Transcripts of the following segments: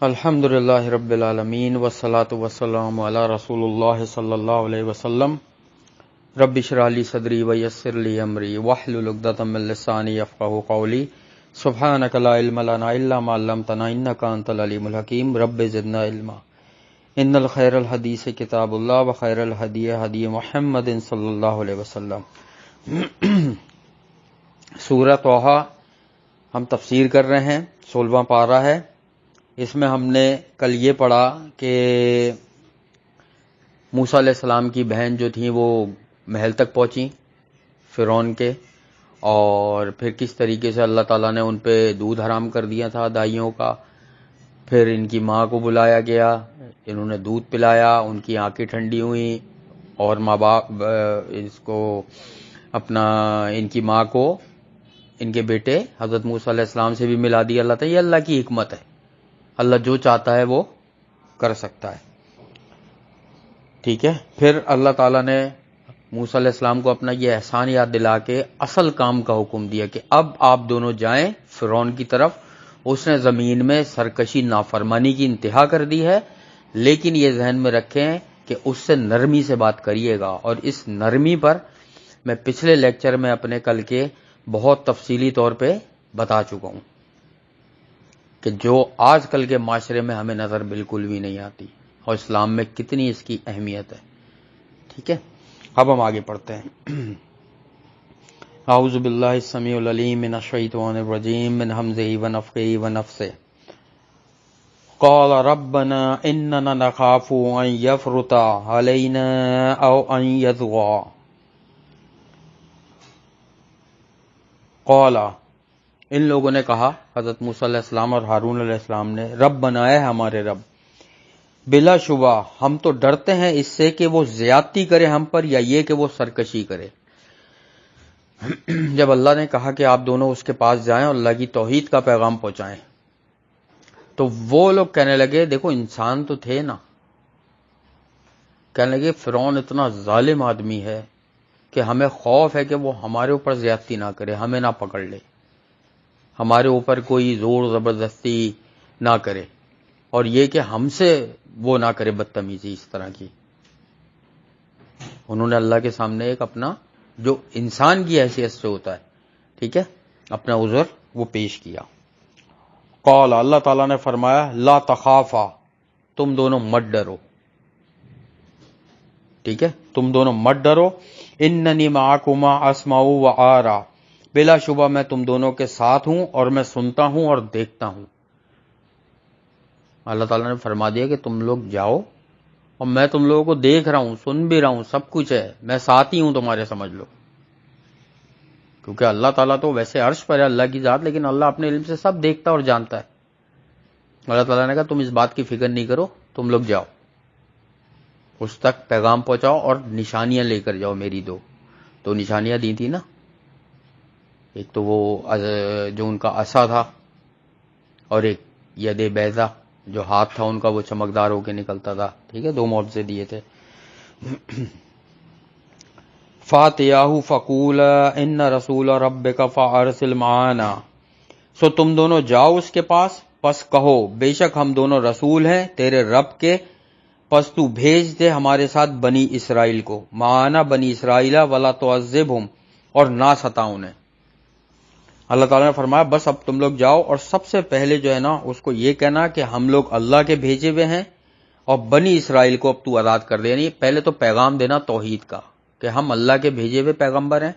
الحمد للہ رب العالمین والصلاة والسلام علی رسول اللہ صلی اللہ علیہ وسلم. رب اشرح لی صدری ویسر لی امری واحلل عقدۃ من لسانی یفقہوا قولی. سبحانک لا علم لنا الا ما علمتنا انک انت العلیم الحکیم. رب زدنا علما. ان الخیر الحدیث کتاب اللہ وخیر الہدی ہدی محمد صلی اللہ علیہ وسلم. سورہ طٰہٰ ہم تفسیر کر رہے ہیں، 16واں پارہ ہے. اس میں ہم نے کل یہ پڑھا کہ موسیٰ علیہ السلام کی بہن جو تھیں وہ محل تک پہنچیں فرعون کے، اور پھر کس طریقے سے اللہ تعالیٰ نے ان پہ دودھ حرام کر دیا تھا دائیوں کا. پھر ان کی ماں کو بلایا گیا، انہوں نے دودھ پلایا، ان کی آنکھیں ٹھنڈی ہوئیں، اور ماں باپ اس کو اپنا ان کی ماں کو ان کے بیٹے حضرت موسیٰ علیہ السلام سے بھی ملا دیا. اللہ تعالیٰ، یہ اللہ کی حکمت ہے، اللہ جو چاہتا ہے وہ کر سکتا ہے. ٹھیک ہے. پھر اللہ تعالیٰ نے موسیٰ علیہ السلام کو اپنا یہ احسان یاد دلا کے اصل کام کا حکم دیا کہ اب آپ دونوں جائیں فرعون کی طرف. اس نے زمین میں سرکشی نافرمانی کی انتہا کر دی ہے، لیکن یہ ذہن میں رکھیں کہ اس سے نرمی سے بات کریے گا. اور اس نرمی پر میں پچھلے لیکچر میں اپنے کل کے بہت تفصیلی طور پہ بتا چکا ہوں کہ جو آج کل کے معاشرے میں ہمیں نظر بالکل بھی نہیں آتی، اور اسلام میں کتنی اس کی اہمیت ہے. ٹھیک ہے. اب ہم آگے پڑھتے ہیں. اعوذ باللہ السمیع العلیم من الشیطان الرجیم من حمزہ ونفخہ ونفثہ. قال ربنا اننا نخاف ان یفرط علینا او ان یطغى. قال، ان لوگوں نے کہا، حضرت موسیٰ علیہ السلام اور ہارون علیہ السلام نے، رب بنائے ہمارے رب، بلا شبہ ہم تو ڈرتے ہیں اس سے کہ وہ زیادتی کرے ہم پر، یا یہ کہ وہ سرکشی کرے. جب اللہ نے کہا کہ آپ دونوں اس کے پاس جائیں اور اللہ کی توحید کا پیغام پہنچائیں، تو وہ لوگ کہنے لگے، دیکھو انسان تو تھے نا، کہنے لگے فرعون اتنا ظالم آدمی ہے کہ ہمیں خوف ہے کہ وہ ہمارے اوپر زیادتی نہ کرے، ہمیں نہ پکڑ لے، ہمارے اوپر کوئی زور زبردستی نہ کرے، اور یہ کہ ہم سے وہ نہ کرے بدتمیزی اس طرح کی. انہوں نے اللہ کے سامنے ایک اپنا جو انسان کی حیثیت سے ہوتا ہے، ٹھیک ہے، اپنا عذر وہ پیش کیا. قال، اللہ تعالیٰ نے فرمایا، لا تخافا، تم دونوں مت ڈرو. ٹھیک ہے، تم دونوں مت ڈرو. اننی معکما اسمع و ارى، بلا شبہ میں تم دونوں کے ساتھ ہوں اور میں سنتا ہوں اور دیکھتا ہوں. اللہ تعالیٰ نے فرما دیا کہ تم لوگ جاؤ، اور میں تم لوگوں کو دیکھ رہا ہوں، سن بھی رہا ہوں، سب کچھ ہے، میں ساتھ ہی ہوں تمہارے، سمجھ لو. کیونکہ اللہ تعالیٰ تو ویسے عرش پر ہے اللہ کی ذات، لیکن اللہ اپنے علم سے سب دیکھتا اور جانتا ہے. اللہ تعالیٰ نے کہا تم اس بات کی فکر نہیں کرو، تم لوگ جاؤ، اس تک پیغام پہنچاؤ اور نشانیاں لے کر جاؤ میری. دو نشانیاں دی تھی نا، ایک تو وہ جو ان کا عصا تھا، اور ایک ید بیضا جو ہاتھ تھا ان کا وہ چمکدار ہو کے نکلتا تھا. ٹھیک ہے، دو معجزے دیے تھے. فاتیاہ فقولا ان رسول ربک فارسل معانا. سو تم دونوں جاؤ اس کے پاس، پس کہو بے شک ہم دونوں رسول ہیں تیرے رب کے، پس تو بھیج دے ہمارے ساتھ بنی اسرائیل کو. معانا بنی اسرائیل ولا تعذبہم، اور نہ ستا انہیں. اللہ تعالیٰ نے فرمایا بس اب تم لوگ جاؤ، اور سب سے پہلے جو ہے نا اس کو یہ کہنا کہ ہم لوگ اللہ کے بھیجے ہوئے ہیں، اور بنی اسرائیل کو اب تو آزاد کر دے. یعنی پہلے تو پیغام دینا توحید کا کہ ہم اللہ کے بھیجے ہوئے پیغمبر ہیں،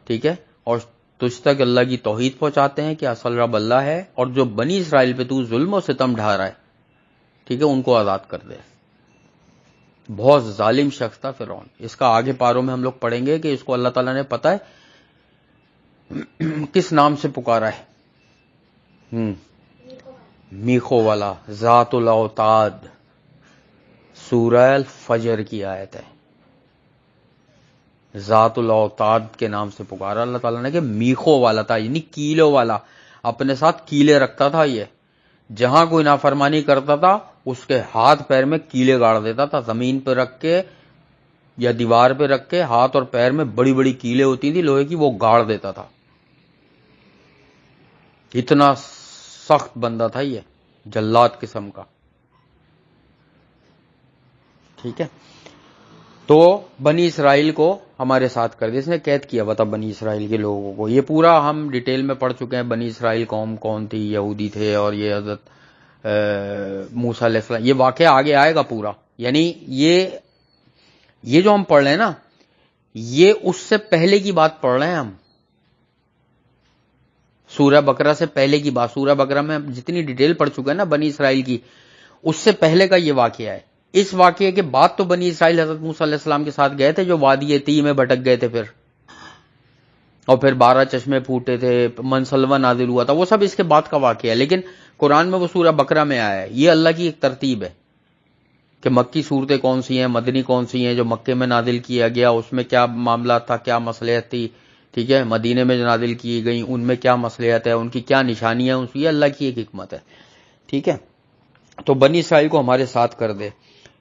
ٹھیک ہے، اور تجھ تک اللہ کی توحید پہنچاتے ہیں کہ اصل رب اللہ ہے، اور جو بنی اسرائیل پہ تو ظلم و ستم ڈھا رہا ہے، ٹھیک ہے، ان کو آزاد کر دے. بہت ظالم شخص تھا فرعون. اس کا آگے پاروں میں ہم لوگ پڑھیں گے کہ اس کو اللہ تعالیٰ نے پتہ ہے کس نام سے پکارا ہے. میخو والا، ذات الاوتاد، سورہ الفجر کی آیت ہے. ذات الاوتاد کے نام سے پکارا اللہ تعالیٰ نے کہ میخو والا تھا، یعنی کیلوں والا، اپنے ساتھ کیلے رکھتا تھا. یہ جہاں کوئی نافرمانی کرتا تھا اس کے ہاتھ پیر میں کیلے گاڑ دیتا تھا، زمین پہ رکھ کے یا دیوار پہ رکھ کے ہاتھ اور پیر میں بڑی بڑی کیلیں ہوتی تھی لوہے کی، وہ گاڑ دیتا تھا. اتنا سخت بندہ تھا یہ. جلاد قسم کا. ٹھیک ہے. تو بنی اسرائیل کو ہمارے ساتھ کر دیا، اس نے قید کیا ہوا تھا بنی اسرائیل کے لوگوں کو. یہ پورا ہم ڈیٹیل میں پڑھ چکے ہیں. بنی اسرائیل قوم کون تھی؟ یہودی تھے، اور یہ حضرت موسیٰ علیہ السلام. یہ واقعہ آگے آئے گا پورا. یعنی یہ جو ہم پڑھ رہے ہیں نا، یہ اس سے پہلے کی بات پڑھ رہے ہیں ہم. سورہ بقرہ سے پہلے کی بات. سورہ بقرہ میں جتنی ڈیٹیل پڑھ چکے ہیں نا بنی اسرائیل کی، اس سے پہلے کا یہ واقعہ ہے. اس واقعے کے بعد تو بنی اسرائیل حضرت موسیٰ علیہ السلام کے ساتھ گئے تھے، جو وادی طی میں بھٹک گئے تھے پھر، اور پھر 12 چشمے پھوٹے تھے، منسلوہ نازل ہوا تھا. وہ سب اس کے بعد کا واقعہ ہے. لیکن قرآن میں وہ سورہ بقرہ میں آیا ہے. یہ اللہ کی ایک ترتیب ہے کہ مکی صورتیں کون سی ہیں، مدنی کون سی ہیں. جو مکے میں نازل کیا گیا اس میں کیا معاملات تھا، کیا مصلحت تھی. ٹھیک ہے. مدینے میں جو نازل کی گئی ان میں کیا مصلحت ہے، ان کی کیا نشانیاں ہیں. یہ اللہ کی ایک حکمت ہے. ٹھیک ہے. تو بنی اسرائیل کو ہمارے ساتھ کر دے.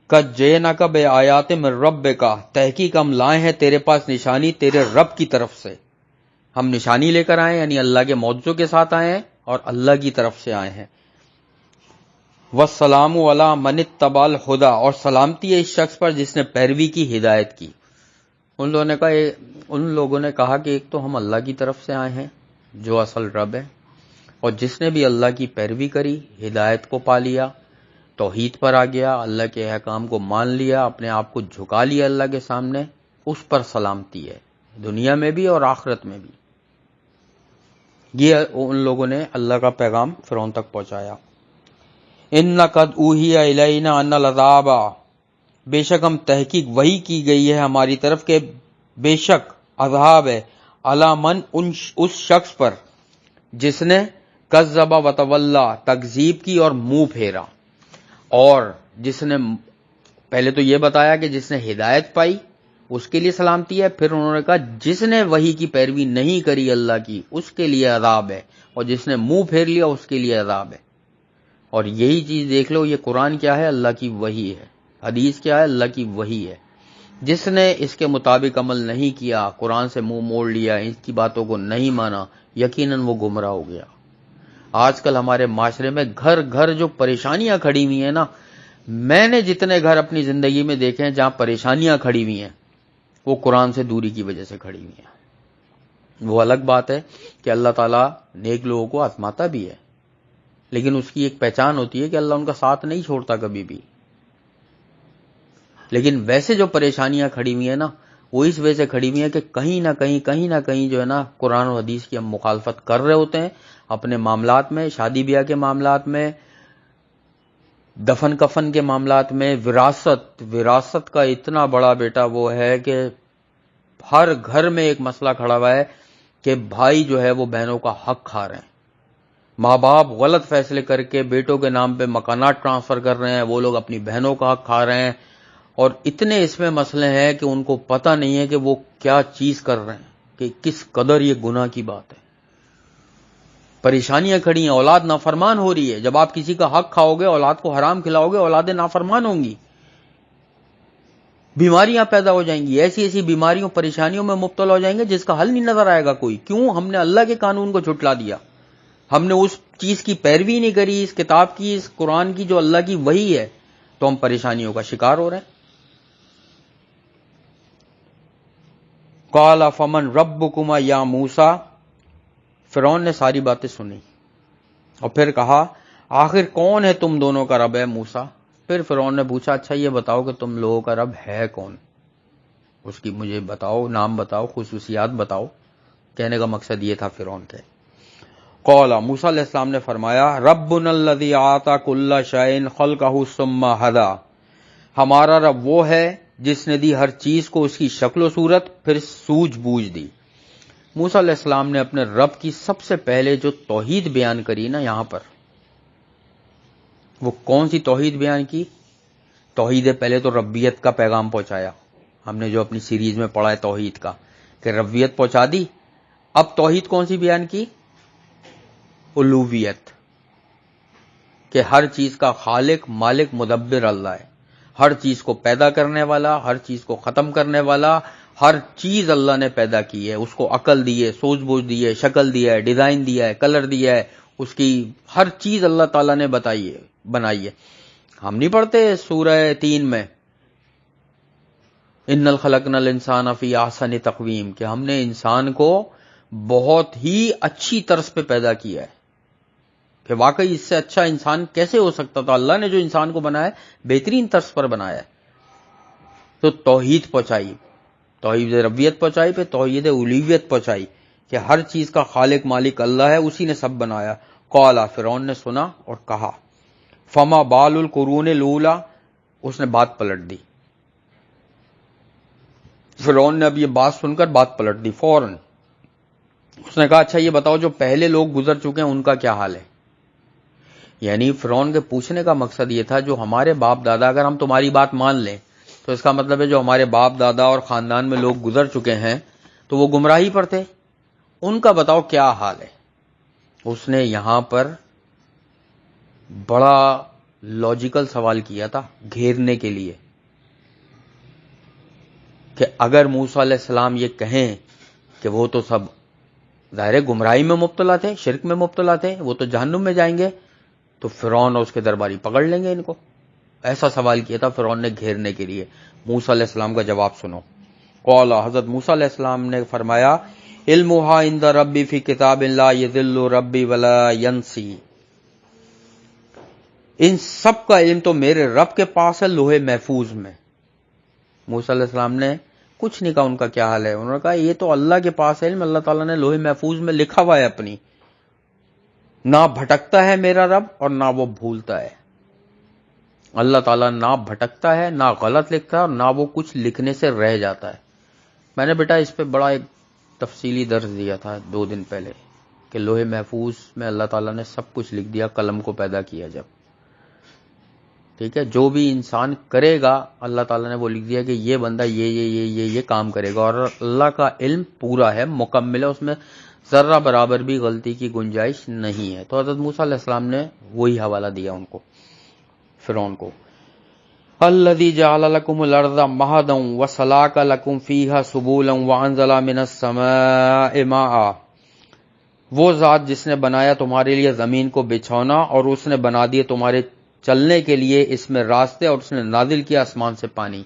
قد جئناک بآیات من ربک، تحقیق ہم لائے ہیں تیرے پاس نشانی تیرے رب کی طرف سے. ہم نشانی لے کر آئے، یعنی اللہ کے معجزوں کے ساتھ آئے ہیں اور اللہ کی طرف سے آئے ہیں. والسلام علی من اتبع الہدی، اور سلامتی ہے اس شخص پر جس نے پیروی کی ہدایت کی. ان لوگوں نے کہا کہ ایک تو ہم اللہ کی طرف سے آئے ہیں جو اصل رب ہے، اور جس نے بھی اللہ کی پیروی کری، ہدایت کو پا لیا، توحید پر آ گیا، اللہ کے احکام کو مان لیا، اپنے آپ کو جھکا لیا اللہ کے سامنے، اس پر سلامتی ہے دنیا میں بھی اور آخرت میں بھی. یہ ان لوگوں نے اللہ کا پیغام فرعون تک پہنچایا. ان قد اوحی الینا ان العذاب، بے شک ہم تحقیق وحی کی گئی ہے ہماری طرف کہ بے شک عذاب ہے، علی من اس شخص پر جس نے کذب وتولی، تکذیب کی اور منہ پھیرا. اور جس نے پہلے تو یہ بتایا کہ جس نے ہدایت پائی اس کے لیے سلامتی ہے، پھر انہوں نے کہا جس نے وحی کی پیروی نہیں کری اللہ کی اس کے لیے عذاب ہے، اور جس نے منہ پھیر لیا اس کے لیے عذاب ہے. اور یہی چیز دیکھ لو، یہ قرآن کیا ہے؟ اللہ کی وحی ہے. حدیث کیا ہے؟ اللہ کی وحی ہے. جس نے اس کے مطابق عمل نہیں کیا، قرآن سے منہ موڑ لیا، اس کی باتوں کو نہیں مانا، یقیناً وہ گمراہ ہو گیا. آج کل ہمارے معاشرے میں گھر گھر جو پریشانیاں کھڑی ہوئی ہیں نا، میں نے جتنے گھر اپنی زندگی میں دیکھے ہیں جہاں پریشانیاں کھڑی ہوئی ہیں، وہ قرآن سے دوری کی وجہ سے کھڑی ہوئی ہیں. وہ الگ بات ہے کہ اللہ تعالیٰ نیک لوگوں کو آزماتا بھی ہے، لیکن اس کی ایک پہچان ہوتی ہے کہ اللہ ان کا ساتھ نہیں چھوڑتا کبھی بھی. لیکن ویسے جو پریشانیاں کھڑی ہوئی ہیں نا، وہ اس وجہ سے کھڑی ہوئی ہیں کہ کہیں نہ کہیں جو ہے نا قرآن و حدیث کی ہم مخالفت کر رہے ہوتے ہیں اپنے معاملات میں، شادی بیاہ کے معاملات میں، دفن کفن کے معاملات میں. وراثت کا اتنا بڑا بیٹا وہ ہے کہ ہر گھر میں ایک مسئلہ کھڑا ہوا ہے کہ بھائی جو ہے وہ بہنوں کا حق کھا رہے ہیں. ماں باپ غلط فیصلے کر کے بیٹوں کے نام پہ مکانات ٹرانسفر کر رہے ہیں، وہ لوگ اپنی بہنوں کا حق کھا رہے ہیں. اور اتنے اس میں مسئلے ہیں کہ ان کو پتہ نہیں ہے کہ وہ کیا چیز کر رہے ہیں، کہ کس قدر یہ گناہ کی بات ہے. پریشانیاں کھڑی ہیں، اولاد نافرمان ہو رہی ہے. جب آپ کسی کا حق کھاؤ گے، اولاد کو حرام کھلاؤ گے، اولادیں نافرمان ہوں گی، بیماریاں پیدا ہو جائیں گی، ایسی بیماریوں پریشانیوں میں مبتلا ہو جائیں گے جس کا حل نہیں نظر آئے گا کوئی. کیوں؟ ہم نے اللہ کے قانون کو جھٹلا دیا، ہم نے اس چیز کی پیروی نہیں کری، اس کتاب کی، اس قرآن کی جو اللہ کی وحی ہے، تو ہم پریشانیوں کا شکار ہو رہے ہیں. قال فمن ربکما یا موسیٰ، فرعون نے ساری باتیں سنی اور پھر کہا آخر کون ہے تم دونوں کا رب ہے موسیٰ؟ پھر فرعون نے پوچھا اچھا یہ بتاؤ کہ تم لوگوں کا رب ہے کون، اس کی مجھے بتاؤ، نام بتاؤ، خصوصیات بتاؤ. کہنے کا مقصد یہ تھا فرعون کے. قال، موسیٰ علیہ السلام نے فرمایا ربنا الذی اعطی کل شیء خلقہ ثم ھدی، ہمارا رب وہ ہے جس نے دی ہر چیز کو اس کی شکل و صورت پھر سوجھ بوجھ دی. موسیٰ علیہ السلام نے اپنے رب کی سب سے پہلے جو توحید بیان کری نا یہاں پر، وہ کون سی توحید بیان کی؟ توحید پہلے تو ربیت کا پیغام پہنچایا. ہم نے جو اپنی سیریز میں پڑھا ہے توحید کا، کہ ربیت پہنچا دی. اب توحید کون سی بیان کی؟ الوہیت، کہ ہر چیز کا خالق، مالک، مدبر اللہ ہے. ہر چیز کو پیدا کرنے والا، ہر چیز کو ختم کرنے والا، ہر چیز اللہ نے پیدا کی ہے. اس کو عقل دی ہے، سوچ بوجھ دی ہے، شکل دیا ہے، ڈیزائن دیا ہے، کلر دیا ہے، اس کی ہر چیز اللہ تعالیٰ نے بنائی ہے. ہم نہیں پڑھتے سورہ 3 میں ان خلقنا الانسان فی احسن تقویم کہ ہم نے انسان کو بہت ہی اچھی طرز پہ پیدا کیا ہے، کہ واقعی اس سے اچھا انسان کیسے ہو سکتا تھا. اللہ نے جو انسان کو بنایا ہے بہترین طرز پر بنایا ہے. تو توحید پہنچائی، توحید ربوبیت پہنچائی، پہ توحید الوہیت پہنچائی کہ ہر چیز کا خالق مالک اللہ ہے، اسی نے سب بنایا. قالا فرعون نے سنا اور کہا فما بال القرون الاولی، اس نے بات پلٹ دی. فرعون نے اب یہ بات سن کر بات پلٹ دی فوراً. اس نے کہا اچھا یہ بتاؤ جو پہلے لوگ گزر چکے ہیں ان کا کیا حال ہے. یعنی فرعون کے پوچھنے کا مقصد یہ تھا جو ہمارے باپ دادا، اگر ہم تمہاری بات مان لیں تو اس کا مطلب ہے جو ہمارے باپ دادا اور خاندان میں لوگ گزر چکے ہیں تو وہ گمراہی پر تھے، ان کا بتاؤ کیا حال ہے. اس نے یہاں پر بڑا لاجیکل سوال کیا تھا گھیرنے کے لیے کہ اگر موسیٰ علیہ السلام یہ کہیں کہ وہ تو سب ظاہر گمراہی میں مبتلا تھے، شرک میں مبتلا تھے، وہ تو جہنم میں جائیں گے، تو فرعون اور اس کے درباری پکڑ لیں گے ان کو. ایسا سوال کیا تھا فرعون نے گھیرنے کے لیے. موسیٰ علیہ السلام کا جواب سنو. قال حضرت موسیٰ علیہ السلام نے فرمایا علمھا عند ربی فی کتاب لا یضل ربی ولا ینسی، ان سب کا علم تو میرے رب کے پاس ہے لوح محفوظ میں. موسیٰ علیہ السلام نے کچھ نہیں کہا ان کا کیا حال ہے، انہوں نے کہا یہ تو اللہ کے پاس ہے علم، اللہ تعالیٰ نے لوح محفوظ میں لکھا ہوا ہے اپنی. نہ بھٹکتا ہے میرا رب اور نہ وہ بھولتا ہے. اللہ تعالیٰ نہ بھٹکتا ہے، نہ غلط لکھتا ہے، اور نہ وہ کچھ لکھنے سے رہ جاتا ہے. میں نے بیٹا اس پہ بڑا ایک تفصیلی درس دیا تھا 2 دن پہلے کہ لوح محفوظ میں اللہ تعالیٰ نے سب کچھ لکھ دیا قلم کو پیدا کیا جب. ٹھیک ہے، جو بھی انسان کرے گا اللہ تعالیٰ نے وہ لکھ دیا کہ یہ بندہ یہ کام کرے گا، اور اللہ کا علم پورا ہے، مکمل ہے، اس میں ذرہ برابر بھی غلطی کی گنجائش نہیں ہے. تو حضرت موسیٰ علیہ السلام نے وہی حوالہ دیا ان کو، فرعون کو. الذی جعل لکم الارض مہدا وسلاک لکم فیہا سبولا وانزل من السماء ماء، وہ ذات جس نے بنایا تمہارے لیے زمین کو بچھونا اور اس نے بنا دیے تمہارے چلنے کے لیے اس میں راستے، اور اس نے نازل کیا آسمان سے پانی.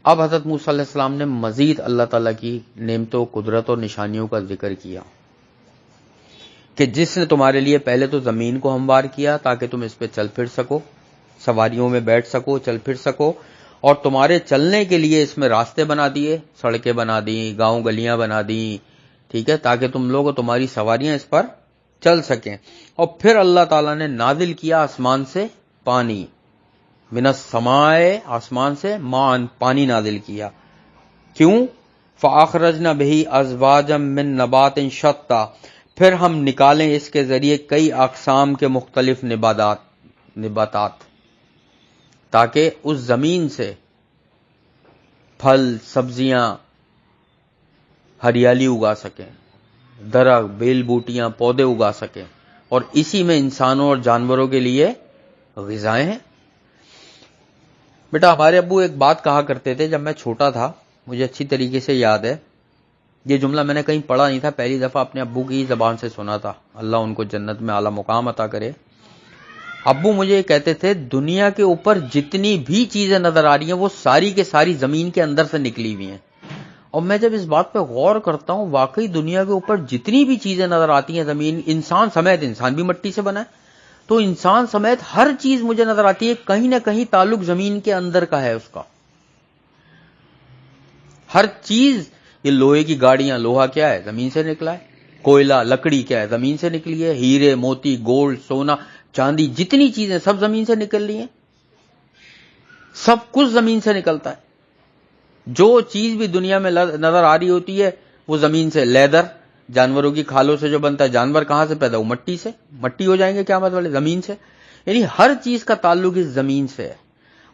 اب حضرت موسیٰ علیہ السلام نے مزید اللہ تعالیٰ کی نعمتوں، قدرت اور نشانیوں کا ذکر کیا کہ جس نے تمہارے لیے پہلے تو زمین کو ہموار کیا تاکہ تم اس پہ چل پھر سکو، سواریوں میں بیٹھ سکو، چل پھر سکو، اور تمہارے چلنے کے لیے اس میں راستے بنا دیے، سڑکیں بنا دی، گاؤں گلیاں بنا دی، ٹھیک ہے، تاکہ تم لوگ اور تمہاری سواریاں اس پر چل سکیں. اور پھر اللہ تعالیٰ نے نازل کیا آسمان سے پانی، من السماء، آسمان سے، مان، پانی نازل کیا. کیوں؟ فاخرجنا بہ ازواجا من نبات شتى، پھر ہم نکالیں اس کے ذریعے کئی اقسام کے مختلف نباتات، تاکہ اس زمین سے پھل، سبزیاں، ہریالی اگا سکیں، درخت، بیل بوٹیاں، پودے اگا سکیں، اور اسی میں انسانوں اور جانوروں کے لیے غذائیں ہیں. بیٹا ہمارے ابو ایک بات کہا کرتے تھے جب میں چھوٹا تھا، مجھے اچھی طریقے سے یاد ہے، یہ جملہ میں نے کہیں پڑھا نہیں تھا، پہلی دفعہ اپنے ابو کی زبان سے سنا تھا، اللہ ان کو جنت میں اعلیٰ مقام عطا کرے. ابو مجھے کہتے تھے دنیا کے اوپر جتنی بھی چیزیں نظر آ رہی ہیں وہ ساری کے ساری زمین کے اندر سے نکلی ہوئی ہیں. اور میں جب اس بات پہ غور کرتا ہوں واقعی دنیا کے اوپر جتنی بھی چیزیں نظر آتی ہیں زمین، انسان سمیت، انسان بھی مٹی سے بنا ہے، تو انسان سمیت ہر چیز مجھے نظر آتی ہے کہیں نہ کہیں تعلق زمین کے اندر کا ہے اس کا. ہر چیز، یہ لوہے کی گاڑیاں، لوہا کیا ہے؟ زمین سے نکلا ہے. کوئلہ، لکڑی کیا ہے؟ زمین سے نکلی ہے. ہیرے، موتی، گولڈ، سونا، چاندی، جتنی چیزیں سب زمین سے نکل رہی ہیں، سب کچھ زمین سے نکلتا ہے. جو چیز بھی دنیا میں نظر آ رہی ہوتی ہے وہ زمین سے. لیدر، جانوروں کی کھالوں سے جو بنتا ہے، جانور کہاں سے پیدا ہو؟ مٹی سے. مٹی ہو جائیں گے قیامت والے، زمین سے. یعنی ہر چیز کا تعلق اس زمین سے ہے.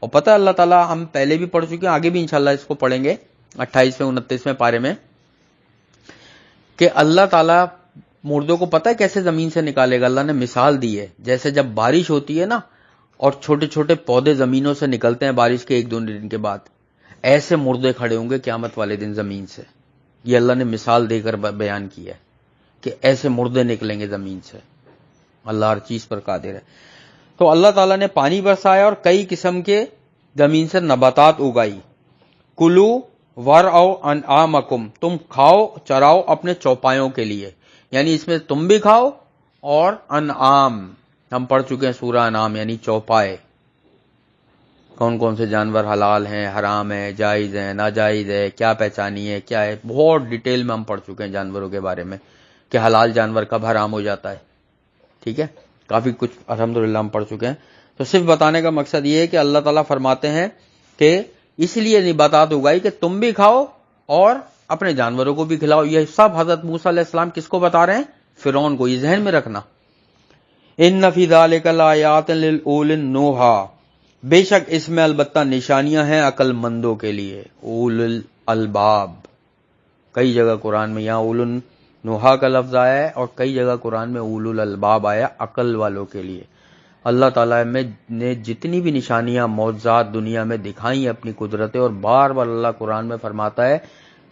اور پتہ اللہ تعالیٰ، ہم پہلے بھی پڑھ چکے ہیں، آگے بھی انشاءاللہ اس کو پڑھیں گے 28ویں 29ویں پارے میں، کہ اللہ تعالیٰ مردوں کو پتہ ہے کیسے زمین سے نکالے گا. اللہ نے مثال دی ہے، جیسے جب بارش ہوتی ہے نا اور چھوٹے چھوٹے پودے زمینوں سے نکلتے ہیں بارش کے 1-2 دن کے بعد، ایسے مردے کھڑے ہوں گے قیامت والے دن زمین سے. یہ اللہ نے مثال دے کر بیان کیا ہے کہ ایسے مردے نکلیں گے زمین سے. اللہ ہر چیز پر قادر ہے. تو اللہ تعالیٰ نے پانی برسایا اور کئی قسم کے زمین سے نباتات اگائی. کلو ورعوا انعامکم، تم کھاؤ چراؤ اپنے چوپایوں کے لیے، یعنی اس میں تم بھی کھاؤ اور انعام، ہم پڑھ چکے ہیں سورہ انعام، یعنی چوپائے، کون کون سے جانور حلال ہیں، حرام ہے، جائز ہیں، ناجائز ہے، کیا پہچانی ہے، کیا ہے، بہت ڈیٹیل میں ہم پڑھ چکے ہیں جانوروں کے بارے میں کہ حلال جانور کب حرام ہو جاتا ہے. ٹھیک ہے، کافی کچھ الحمدللہ ہم پڑھ چکے ہیں. تو صرف بتانے کا مقصد یہ ہے کہ اللہ تعالیٰ فرماتے ہیں کہ اس لیے نباتات اگائی کہ تم بھی کھاؤ اور اپنے جانوروں کو بھی کھلاؤ. یہ سب حضرت موسیٰ علیہ السلام کس کو بتا رہے ہیں؟ فرعون کو. یہ ذہن میں رکھنا. ان فی ذلک لآیات لأولی النہی، بے شک اس میں البتہ نشانیاں ہیں عقل مندوں کے لیے. اول الالباب، کئی جگہ قرآن میں یہاں اول النہی کا لفظ آیا ہے اور کئی جگہ قرآن میں اول الالباب آیا، عقل والوں کے لیے. اللہ تعالیٰ نے جتنی بھی نشانیاں معجزات دنیا میں دکھائیں اپنی قدرتیں، اور بار بار اللہ قرآن میں فرماتا ہے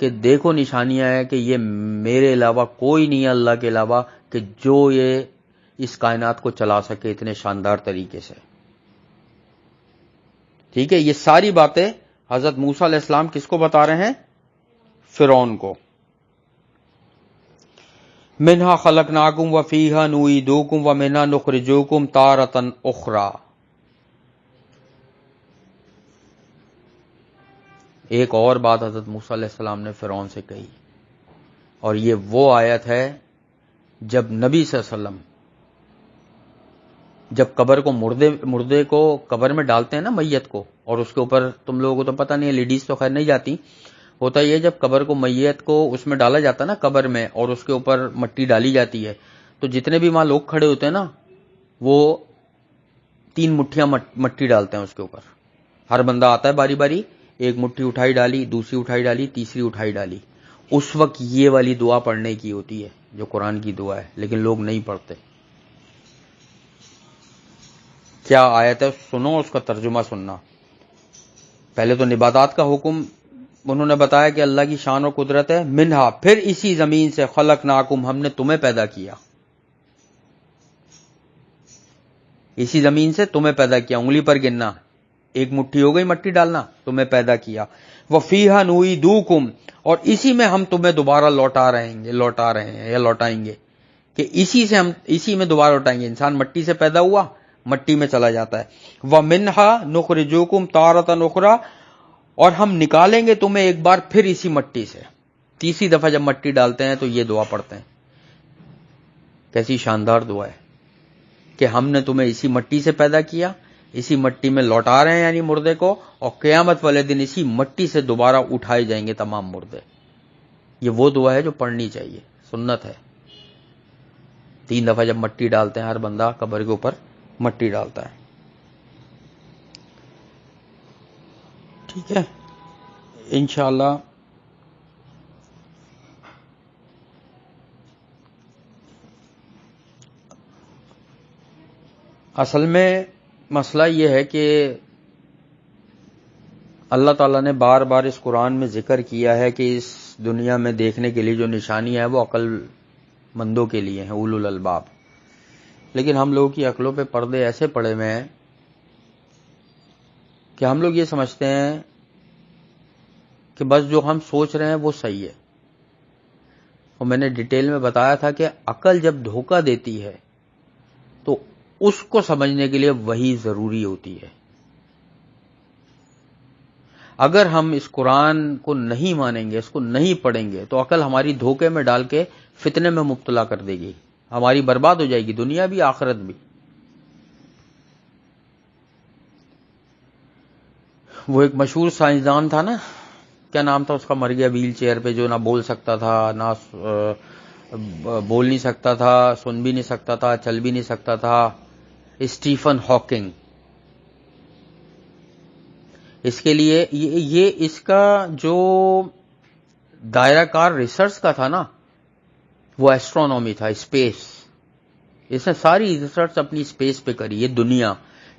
کہ دیکھو نشانیاں ہیں کہ یہ میرے علاوہ کوئی نہیں ہے، اللہ کے علاوہ، کہ جو یہ اس کائنات کو چلا سکے اتنے شاندار طریقے سے. ٹھیک ہے، یہ ساری باتیں حضرت موسیٰ علیہ السلام کس کو بتا رہے ہیں؟ فرعون کو. منہا خلقناکم وفیہا نعیدکم ومنہا نخرجکم تارۃ اخری. ایک اور بات حضرت موسیٰ علیہ السلام نے فرعون سے کہی، اور یہ وہ آیت ہے جب نبی صلی اللہ علیہ وسلم جب قبر کو مردے کو قبر میں ڈالتے ہیں نا، میت کو، اور اس کے اوپر تم لوگوں کو تو پتہ نہیں ہے، لیڈیز تو خیر نہیں جاتی، ہوتا یہ جب قبر کو میت کو اس میں ڈالا جاتا ہے نا قبر میں، اور اس کے اوپر مٹی ڈالی جاتی ہے، تو جتنے بھی وہاں لوگ کھڑے ہوتے ہیں نا وہ 3 مٹھیاں مٹی ڈالتے ہیں اس کے اوپر. ہر بندہ آتا ہے باری باری، ایک مٹھی اٹھائی ڈالی، دوسری اٹھائی ڈالی، تیسری اٹھائی ڈالی. اس وقت یہ والی دعا پڑھنے کی ہوتی ہے جو قرآن کی دعا ہے، لیکن لوگ نہیں پڑھتے. کیا آیت ہے سنو، اس کا ترجمہ سننا. پہلے تو نباتات کا حکم انہوں نے بتایا کہ اللہ کی شان و قدرت ہے. منہا، پھر اسی زمین سے، خلقناکم، ہم نے تمہیں پیدا کیا، اسی زمین سے تمہیں پیدا کیا. انگلی پر گننا، ایک مٹھی ہو گئی مٹی ڈالنا، تمہیں پیدا کیا. وفیہا نعیدکم، اور اسی میں ہم تمہیں دوبارہ لوٹا رہے ہیں یا لوٹائیں گے، کہ اسی میں دوبارہ لوٹائیں گے. انسان مٹی سے پیدا ہوا، مٹی میں چلا جاتا ہے. وَمِنْهَا نُخْرِجُكُمْ تَارَةً أُخْرَىٰ، اور ہم نکالیں گے تمہیں ایک بار پھر اسی مٹی سے. تیسری دفعہ جب مٹی ڈالتے ہیں تو یہ دعا پڑھتے ہیں. کیسی شاندار دعا ہے کہ ہم نے تمہیں اسی مٹی سے پیدا کیا، اسی مٹی میں لوٹا رہے ہیں یعنی مردے کو، اور قیامت والے دن اسی مٹی سے دوبارہ اٹھائے جائیں گے تمام مردے. یہ وہ دعا ہے جو پڑھنی چاہیے، سنت ہے. 3 دفعہ جب مٹی ڈالتے ہیں، ہر بندہ قبر کے اوپر مٹی ڈالتا ہے. ٹھیک ہے، انشاءاللہ اصل میں مسئلہ یہ ہے کہ اللہ تعالیٰ نے بار بار اس قرآن میں ذکر کیا ہے کہ اس دنیا میں دیکھنے کے لیے جو نشانیاں ہیں وہ عقل مندوں کے لیے ہیں، اولو الالباب. لیکن ہم لوگوں کی عقلوں پہ پردے ایسے پڑے ہوئے ہیں کہ ہم لوگ یہ سمجھتے ہیں کہ بس جو ہم سوچ رہے ہیں وہ صحیح ہے. اور میں نے ڈیٹیل میں بتایا تھا کہ عقل جب دھوکہ دیتی ہے تو اس کو سمجھنے کے لیے وہی ضروری ہوتی ہے. اگر ہم اس قرآن کو نہیں مانیں گے، اس کو نہیں پڑھیں گے، تو عقل ہماری دھوکے میں ڈال کے فتنے میں مبتلا کر دے گی، ہماری برباد ہو جائے گی، دنیا بھی آخرت بھی. وہ ایک مشہور سائنسدان تھا نا، کیا نام تھا اس کا، مر گیا، ویل چیئر پہ، جو نہ بول سکتا تھا، نہ بول نہیں سکتا تھا، سن بھی نہیں سکتا تھا، چل بھی نہیں سکتا تھا، اسٹیفن ہاکنگ. اس کے لیے یہ اس کا جو دائرہ کار ریسرچ کا تھا نا، وہ ایسٹرونومی تھا، اسپیس. اس نے ساری ریسرچ اپنی اسپیس پہ کری. یہ دنیا،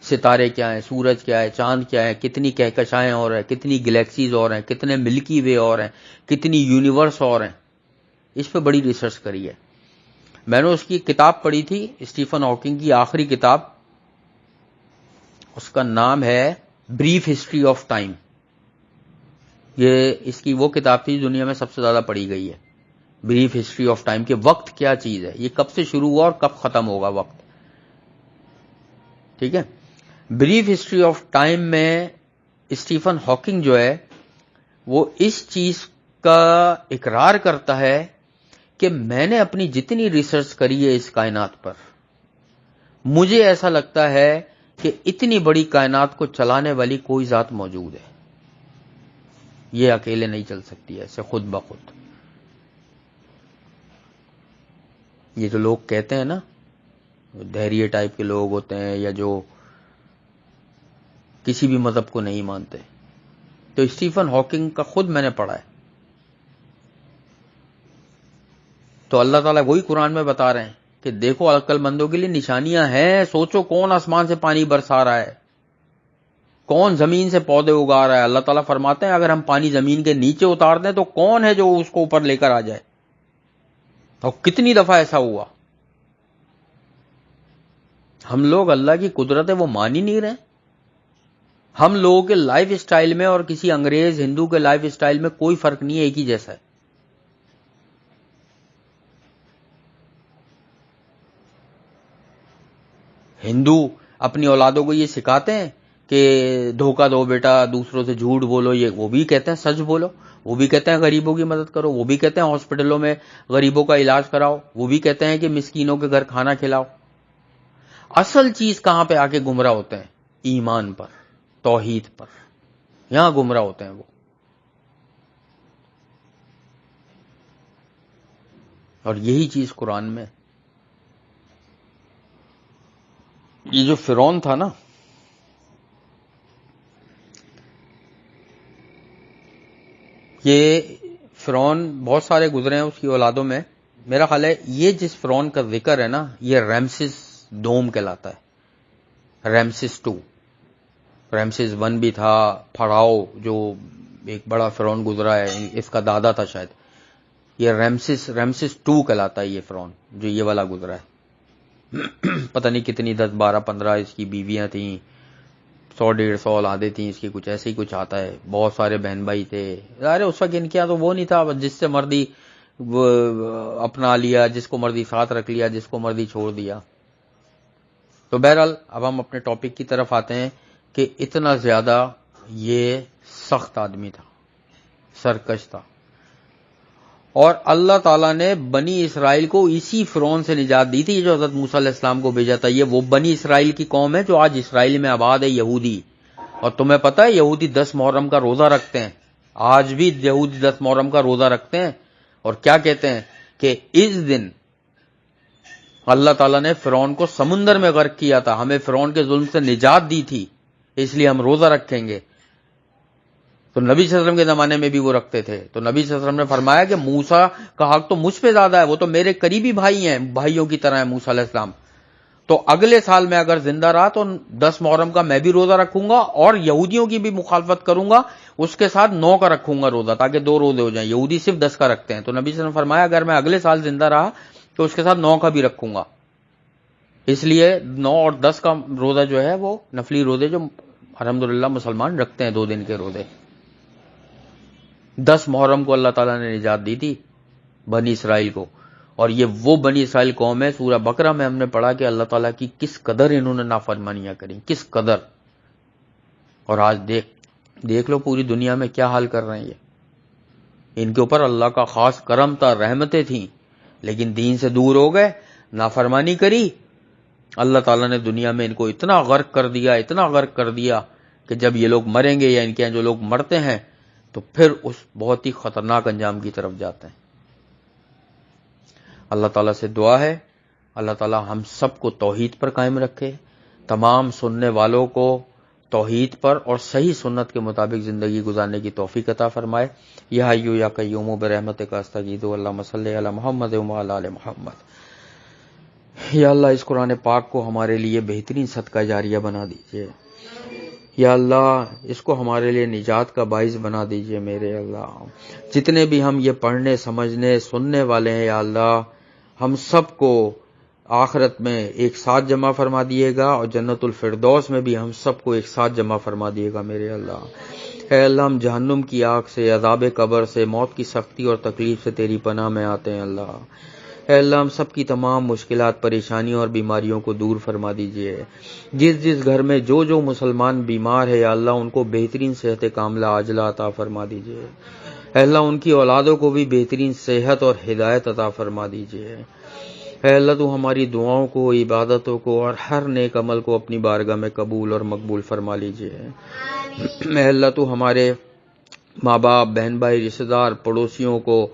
ستارے کیا ہیں، سورج کیا ہے، چاند کیا ہے، کتنی کہکشائیں اور ہیں، کتنی گلیکسیز اور ہیں، کتنے ملکی وے اور ہیں، کتنی یونیورس اور ہیں، اس پہ بڑی ریسرچ کری ہے. میں نے اس کی کتاب پڑھی تھی، اسٹیفن ہاکنگ کی آخری کتاب، اس کا نام ہے بریف ہسٹری آف ٹائم. یہ اس کی وہ کتاب تھی دنیا میں سب سے زیادہ پڑھی گئی ہے، بریف ہسٹری آف ٹائم، کہ وقت کیا چیز ہے، یہ کب سے شروع ہوا اور کب ختم ہوگا وقت. ٹھیک ہے. بریف ہسٹری آف ٹائم میں اسٹیفن ہاکنگ جو ہے وہ اس چیز کا اقرار کرتا ہے کہ میں نے اپنی جتنی ریسرچ کری ہے اس کائنات پر، مجھے ایسا لگتا ہے کہ اتنی بڑی کائنات کو چلانے والی کوئی ذات موجود ہے، یہ اکیلے نہیں چل سکتی ایسے خود بخود. یہ جو لوگ کہتے ہیں نا، دھیریے ٹائپ کے لوگ ہوتے ہیں یا جو کسی بھی مذہب کو نہیں مانتے، تو اسٹیفن ہاکنگ کا خود میں نے پڑھا ہے. تو اللہ تعالیٰ وہی قرآن میں بتا رہے ہیں کہ دیکھو عقل مندوں کے لیے نشانیاں ہیں، سوچو کون آسمان سے پانی برسا رہا ہے، کون زمین سے پودے اگا رہا ہے. اللہ تعالیٰ فرماتے ہیں اگر ہم پانی زمین کے نیچے اتار دیں تو کون ہے جو اس کو اوپر لے کر آ جائے. اور کتنی دفعہ ایسا ہوا. ہم لوگ اللہ کی قدرت ہے وہ مان ہی نہیں رہے. ہم لوگوں کے لائف اسٹائل میں اور کسی انگریز ہندو کے لائف اسٹائل میں کوئی فرق نہیں ہے، ایک ہی جیسا ہے. ہندو اپنی اولادوں کو یہ سکھاتے ہیں کہ دھوکہ دو بیٹا، دوسروں سے جھوٹ بولو، یہ وہ بھی کہتے ہیں سچ بولو، وہ بھی کہتے ہیں غریبوں کی مدد کرو، وہ بھی کہتے ہیں ہاسپٹلوں میں غریبوں کا علاج کراؤ، وہ بھی کہتے ہیں کہ مسکینوں کے گھر کھانا کھلاؤ. اصل چیز کہاں پہ آ کے گمراہ ہوتے ہیں؟ ایمان پر، توحید پر، یہاں گمراہ ہوتے ہیں وہ. اور یہی چیز قرآن میں. یہ جو فرعون تھا نا، یہ فرعون بہت سارے گزرے ہیں اس کی اولادوں میں. میرا خیال ہے یہ جس فرعون کا ذکر ہے نا، یہ ریمسس دوم کہلاتا ہے، ریمسس 2. ریمسس 1 بھی تھا، پھڑاؤ جو ایک بڑا فرعون گزرا ہے، اس کا دادا تھا شاید. یہ ریمسس 2 کہلاتا ہے یہ فرعون جو یہ والا گزرا ہے. پتہ نہیں کتنی 10 12 15 اس کی بیویاں تھیں، 100 150 اولادیں تھیں اس کی، کچھ ایسے ہی کچھ آتا ہے. بہت سارے بہن بھائی تھے. ارے اس وقت ان کے یہاں تو وہ نہیں تھا، جس سے مردی اپنا لیا، جس کو مردی ساتھ رکھ لیا، جس کو مردی چھوڑ دیا. تو بہرحال اب ہم اپنے ٹاپک کی طرف آتے ہیں کہ اتنا زیادہ یہ سخت آدمی تھا، سرکش تھا. اور اللہ تعالیٰ نے بنی اسرائیل کو اسی فرعون سے نجات دی تھی جو حضرت موسیٰ علیہ السلام کو بھیجا تھا. یہ وہ بنی اسرائیل کی قوم ہے جو آج اسرائیل میں آباد ہے، یہودی. اور تمہیں پتہ ہے یہودی 10 محرم کا روزہ رکھتے ہیں، آج بھی یہودی 10 محرم کا روزہ رکھتے ہیں. اور کیا کہتے ہیں کہ اس دن اللہ تعالیٰ نے فرعون کو سمندر میں غرق کیا تھا، ہمیں فرعون کے ظلم سے نجات دی تھی، اس لیے ہم روزہ رکھیں گے. تو نبی صلی اللہ علیہ وسلم کے زمانے میں بھی وہ رکھتے تھے. تو نبی صلی اللہ علیہ وسلم نے فرمایا کہ موسیٰ کا حق تو مجھ پہ زیادہ ہے، وہ تو میرے قریبی بھائی ہیں، بھائیوں کی طرح ہیں موسیٰ علیہ السلام. تو اگلے سال میں اگر زندہ رہا تو 10 محرم کا میں بھی روزہ رکھوں گا اور یہودیوں کی بھی مخالفت کروں گا، اس کے ساتھ 9 کا رکھوں گا روزہ، تاکہ 2 روزے ہو جائیں. یہودی صرف 10 کا رکھتے ہیں. تو نبی صلی اللہ علیہ وسلم نے فرمایا اگر میں اگلے سال زندہ رہا تو اس کے ساتھ 9 کا بھی رکھوں گا. اس لیے 9 اور 10 کا روزہ جو ہے وہ نفلی روزے جو الحمدللہ مسلمان رکھتے ہیں 2 دن کے روزے. 10 محرم کو اللہ تعالیٰ نے نجات دی تھی بنی اسرائیل کو. اور یہ وہ بنی اسرائیل قوم ہے، سورہ بقرہ میں ہم نے پڑھا کہ اللہ تعالیٰ کی کس قدر انہوں نے نافرمانیاں کریں، کس قدر. اور آج دیکھ لو پوری دنیا میں کیا حال کر رہے ہیں یہ. ان کے اوپر اللہ کا خاص کرم تھا، رحمتیں تھیں، لیکن دین سے دور ہو گئے، نافرمانی کری. اللہ تعالیٰ نے دنیا میں ان کو اتنا غرق کر دیا، اتنا غرق کر دیا کہ جب یہ لوگ مریں گے یا ان کے یہاں جو لوگ مرتے ہیں تو پھر اس بہت ہی خطرناک انجام کی طرف جاتے ہیں. اللہ تعالیٰ سے دعا ہے اللہ تعالیٰ ہم سب کو توحید پر قائم رکھے، تمام سننے والوں کو توحید پر اور صحیح سنت کے مطابق زندگی گزارنے کی توفیق عطا فرمائے. یا حیو یا قیوم برحمتک استغیث اللہم صلی علی محمد وعلی آل محمد. یا اللہ اس قرآن پاک کو ہمارے لیے بہترین صدقہ جاریہ بنا دیجئے. یا اللہ اس کو ہمارے لیے نجات کا باعث بنا دیجئے. میرے اللہ جتنے بھی ہم یہ پڑھنے سمجھنے سننے والے ہیں یا اللہ ہم سب کو آخرت میں ایک ساتھ جمع فرما دیے گا، اور جنت الفردوس میں بھی ہم سب کو ایک ساتھ جمع فرما دیے گا میرے اللہ۔ اے اللہ، ہم جہنم کی آگ سے، عذاب قبر سے، موت کی سختی اور تکلیف سے تیری پناہ میں آتے ہیں اللہ۔ اے اللہ، ہم سب کی تمام مشکلات، پریشانیوں اور بیماریوں کو دور فرما دیجیے۔ جس جس گھر میں جو جو مسلمان بیمار ہے یا اللہ، ان کو بہترین صحت کاملہ عاجلہ عطا فرما دیجیے۔ اے اللہ، ان کی اولادوں کو بھی بہترین صحت اور ہدایت عطا فرما دیجیے۔ اے اللہ، تو ہماری دعاؤں کو، عبادتوں کو اور ہر نیک عمل کو اپنی بارگاہ میں قبول اور مقبول فرما لیجیے۔ اے اللہ، تو ہمارے ماں باپ، بہن بھائی، رشتہ دار، پڑوسیوں کو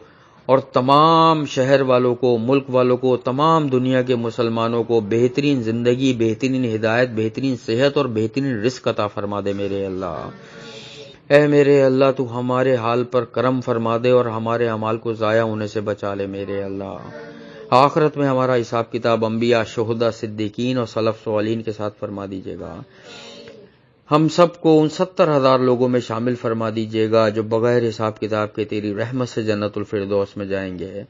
اور تمام شہر والوں کو، ملک والوں کو، تمام دنیا کے مسلمانوں کو بہترین زندگی، بہترین ہدایت، بہترین صحت اور بہترین رزق عطا فرما دے میرے اللہ۔ اے میرے اللہ، تو ہمارے حال پر کرم فرما دے اور ہمارے اعمال کو ضائع ہونے سے بچا لے میرے اللہ۔ آخرت میں ہمارا حساب کتاب انبیاء، شہداء، صدیقین اور سلف صالحین کے ساتھ فرما دیجیے گا۔ ہم سب کو ان 70,000 لوگوں میں شامل فرما دیجیے گا جو بغیر حساب کتاب کے تیری رحمت سے جنت الفردوس میں جائیں گے۔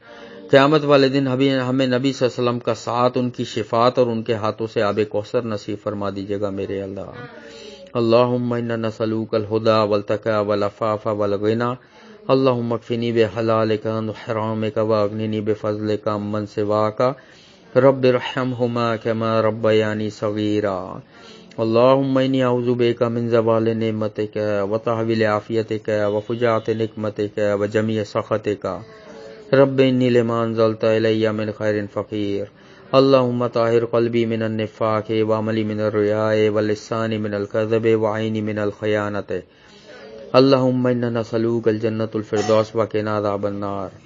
قیامت والے دن ہمیں نبی صلی اللہ علیہ وسلم کا ساتھ، ان کی شفاعت اور ان کے ہاتھوں سے آب کوثر نصیب فرما دیجیے گا میرے اللہ۔ اللہم انا نسألوک الہدی والتقی والعفاف والغنی، اللہم اکفنی بحلالک عن حرامک واغننی بفضلک عمن سواک، رب ارحمہما کما ربیانی صغیرا۔ اللہم انی اعوذ بک من زوال نعمتک وتحویل عافیتک وفجاءۃ نقمتک وجمیع سخطک، رب انی لما انزلت الی من خیر فقیر۔ اللہم طہر قلبی من النفاق وعملی من الریاء واللسان من الکذب وعینی من الخیانۃ۔ اللہم انا نسألوک الجنۃ الفردوس وقنا عذاب النار۔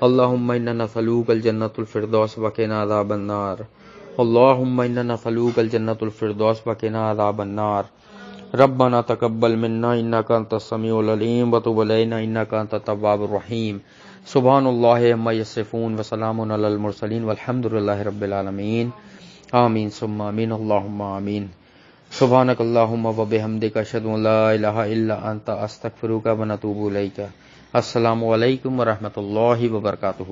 اللہم انا نسألوک الجنۃ الفردوس وقنا عذاب النار۔ اللہم انا نسألوک الجنۃ الفردوس وقنا عذاب النار۔ ربنا تقبل منا انک انت السمیع العلیم وتب علینا انک انت التواب الرحیم۔ سبحان اللہ عما یصفون وسلام علی المرسلین والحمد للہ رب العالمین۔ آمین ثم آمین، اللہم آمین۔ سبحانک اللہم وبحمدک، اشہد ان لا الہ الا انت، استغفرک ونتوب الیک۔ السلام علیکم ورحمۃ اللہ وبرکاتہ۔